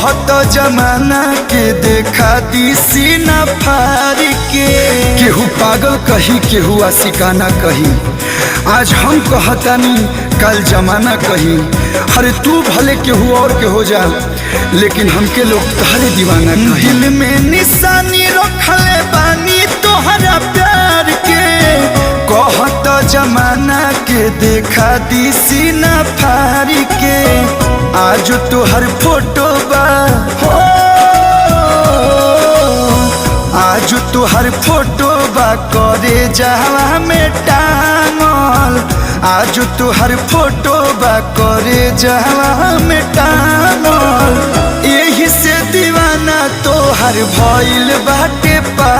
कहत जमाना के देखा दी सीना फाड़ के। केहू पागल कही केहू आशिकाना कही, आज हम कहतानी कल जमाना कही। अरे तू भले केहू और के हो जा, लेकिन हमके लोग तहरे दीवाना कही। दिल में निशानी रखले बानी तोहरा प्यार के, कहत जमाना के देखा दी सीना फाड़ के। आज तोहर फोटो बा हो, आज तोहर फोटो बा करे जहवा में टांगल। आज तोहर फोटो बा करे जहवा में टांगल। यही से दीवाना तोहर भइल बाटे पा।